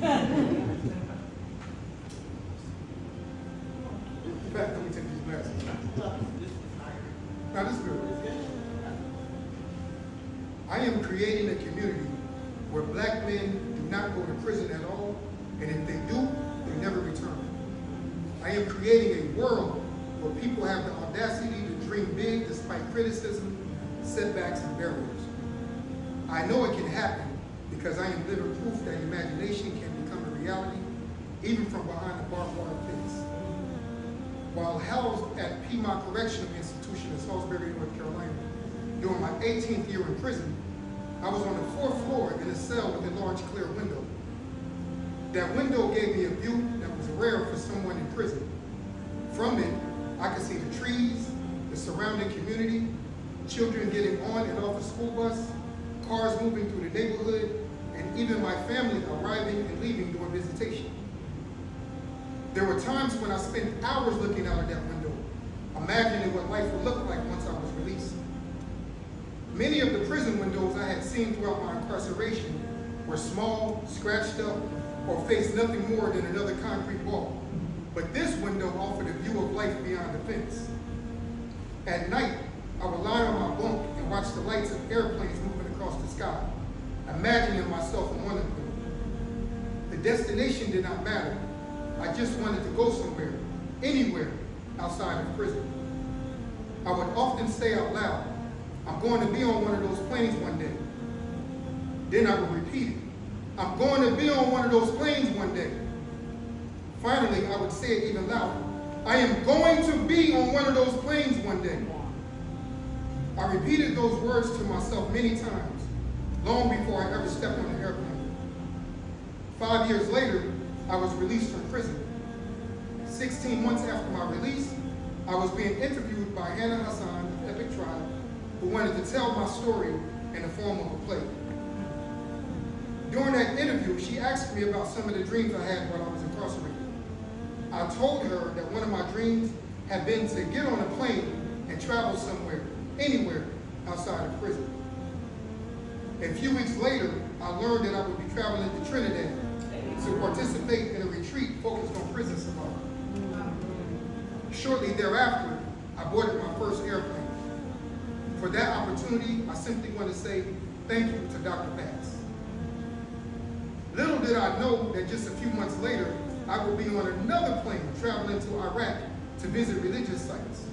In fact, let me take these glasses. Now this is good. I am creating a community where black men do not go to prison at all, and if they do, they never return. I am creating a world where people have the audacity to dream big despite criticism, setbacks, and barriers. I know it can happen because I am living proof that imagination can become a reality, even from behind a barbed wire fence. While housed at Piedmont Correctional Institution in Salisbury, North Carolina, during my 18th year in prison, I was on the 4th floor in a cell with a large clear window. That window gave me a view that was rare for someone in prison. From it, I could see the trees, the surrounding community, children getting on and off the school bus, cars moving through the neighborhood, and even my family arriving and leaving during visitation. There were times when I spent hours looking out of that window, imagining what life would look like once I was released. Many of the prison windows I had seen throughout my incarceration were small, scratched up, or faced nothing more than another concrete wall. But this window offered a view of life beyond the fence. At night, I would lie on my bunk and watch the lights of airplanes moving across the sky, imagining myself in one of them. The destination did not matter. I just wanted to go somewhere, anywhere outside of prison. I would often say out loud, I'm going to be on one of those planes one day. Then I would repeat it. I'm going to be on one of those planes one day. Finally, I would say it even louder. I am going to be on one of those planes one day. I repeated those words to myself many times, long before I ever stepped on an airplane. 5 years later, I was released from prison. 16 months after my release, I was being interviewed by Hasan of EPOCH Tribe, who wanted to tell my story in the form of a play. During that interview, she asked me about some of the dreams I had while I was incarcerated. I told her that one of my dreams had been to get on a plane and travel somewhere, anywhere outside of prison. A few weeks later, I learned that I would be traveling to Trinidad to participate in a retreat focused on prison survival. Shortly thereafter, I boarded my first airplane. For that opportunity, I simply want to say thank you to Dr. Bass. Little did I know that just a few months later, I would be on another plane traveling to Iraq to visit religious sites.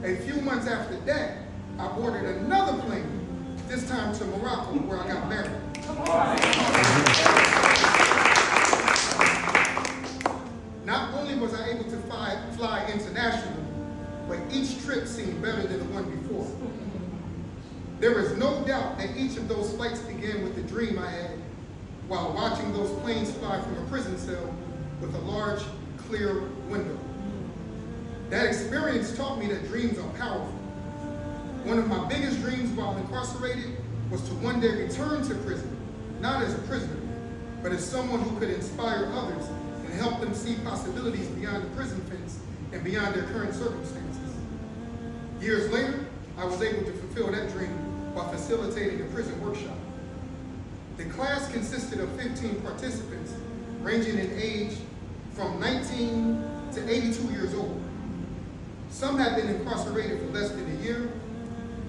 A few months after that, I boarded another plane, this time to Morocco, where I got married. Not only was I able to fly internationally, but each trip seemed better than the one before. There is no doubt that each of those flights began with the dream I had while watching those planes fly from a prison cell with a large, clear window. That experience taught me that dreams are powerful. One of my biggest dreams while incarcerated was to one day return to prison, not as a prisoner, but as someone who could inspire others and help them see possibilities beyond the prison fence and beyond their current circumstances. Years later, I was able to fulfill that dream by facilitating a prison workshop. The class consisted of 15 participants ranging in age from 19 to 82 years old. Some had been incarcerated for less than a year,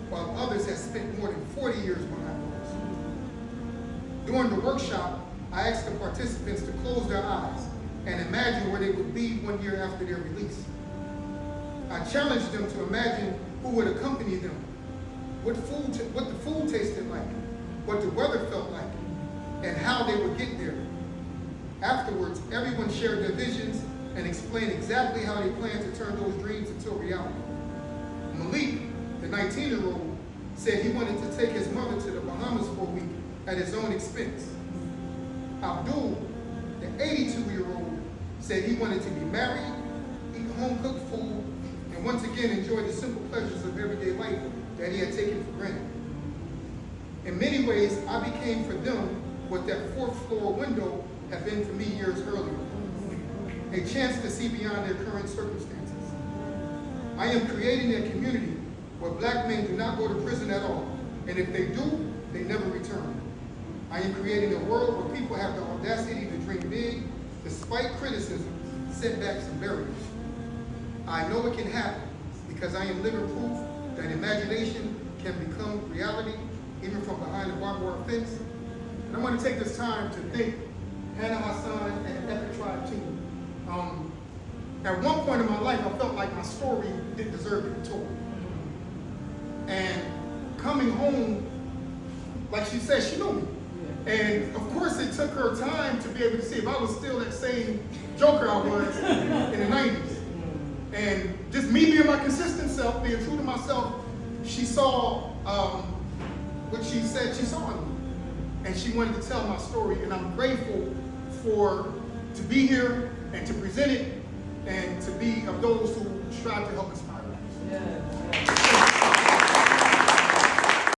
while others had spent more than 40 years behind bars. During the workshop, I asked the participants to close their eyes and imagine where they would be 1 year after their release. I challenged them to imagine who would accompany them, what the food tasted like, what the weather felt like, and how they would get there. Afterwards, everyone shared their visions and explained exactly how they planned to turn those dreams into reality. Malik, the 19-year-old, said he wanted to take his mother to the Bahamas for a week at his own expense. Abdul, the 82-year-old, said he wanted to be married, eat home-cooked food, and once again enjoy the simple pleasures of everyday life that he had taken for granted. In many ways, I became for them what that 4th floor window had been for me years earlier, a chance to see beyond their current circumstances. I am creating a community where black men do not go to prison at all, and if they do, they never return. I am creating a world where people have the audacity to dream big, despite criticism, setbacks, and barriers. I know it can happen because I am living proof that imagination can become reality, even from behind the barbed wire fence. And I want to take this time to thank Hannah, Hasan, and EPOCH Tribe team. At one point in my life, I felt like my story didn't deserve to be told. And coming home, like she said, she knew me. And of course, it took her time to be able to see if I was still that same joker I was in the 90s. And just me being my consistent self, being true to myself, she saw what she said she saw in me. And she wanted to tell my story, and I'm grateful to be here and to present it and to be of those who strive to help inspire others.